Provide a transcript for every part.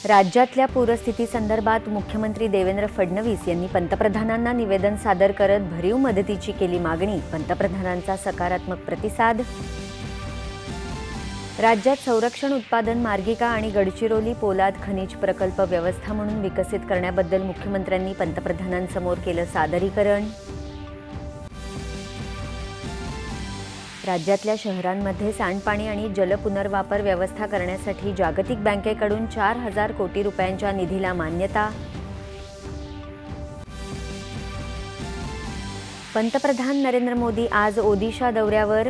राज्यातल्या पूरस्थितीसंदर्भात मुख्यमंत्री देवेंद्र फडणवीस यांनी पंतप्रधानांना निवेदन सादर करत भरीव मदतीची केली मागणी। पंतप्रधानांचा सकारात्मक प्रतिसाद। राज्यात संरक्षण उत्पादन मार्गिका आणि गडचिरोली पोलाद खनिज प्रकल्प व्यवस्था म्हणून विकसित करण्याबद्दल मुख्यमंत्र्यांनी पंतप्रधानांसमोर केलं सादरीकरण। राज्यातल्या शहरांमध्ये सांडपाणी आणि जलपुनर्वापर व्यवस्था करण्यासाठी जागतिक बँकेकडून 4,000 कोटी रुपयांच्या निधीला मान्यता। पंतप्रधान नरेंद्र मोदी आज ओदिशा दौऱ्यावर।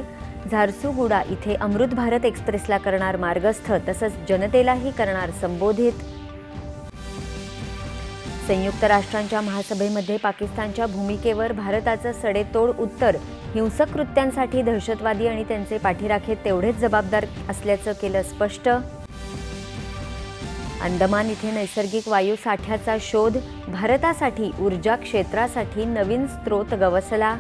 झारसुगुडा इथे अमृत भारत एक्सप्रेसला करणार मार्गस्थ, तसंच जनतेलाही करणार संबोधित। संयुक्त राष्ट्रांच्या महासभेमध्ये पाकिस्तानच्या भूमिकेवर भारताचं सडेतोड उत्तर। हिंसक कृत्यांसाठी दहशतवादी आणि त्यांचे पाठीराखे तेवढेच जबाबदार असल्याचं केलं स्पष्ट। अंदमान इथे नैसर्गिक वायू साठ्याचा शोध। भारतासाठी ऊर्जा क्षेत्रासाठी नवीन स्रोत गवसला।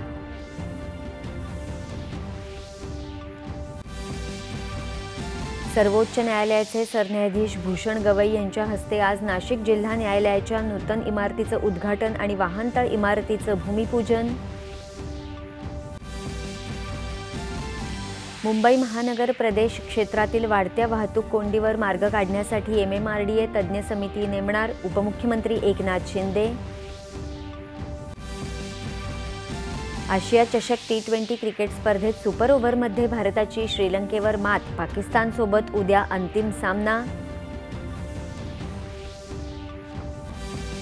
सर्वोच्च न्यायालयाचे सरन्यायाधीश भूषण गवई यांच्या हस्ते आज नाशिक जिल्हा न्यायालयाच्या नूतन इमारतीचं उद्घाटन आणि वाहनतळ इमारतीचं भूमिपूजन। मुंबई महानगर प्रदेश क्षेत्रातील वाढत्या वाहतूक कोंडीवर मार्ग काढण्यासाठी MMRDA तज्ज्ञ समिती नेमणार। उपमुख्यमंत्री एकनाथ शिंदे। आशिया चषक T20 क्रिकेट स्पर्धेत सुपर ओव्हरमध्ये भारताची श्रीलंकेवर मात। पाकिस्तानसोबत उद्या अंतिम सामना।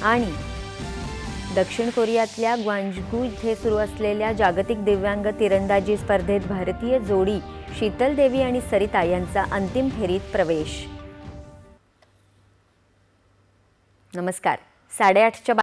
आणि दक्षिण कोरियातल्या ग्वांजगू इथे सुरू असलेल्या जागतिक दिव्यांग तिरंदाजी स्पर्धेत भारतीय जोडी शीतल देवी आणि सरिता यांचा अंतिम फेरीत प्रवेश। नमस्कार, 8:30च्या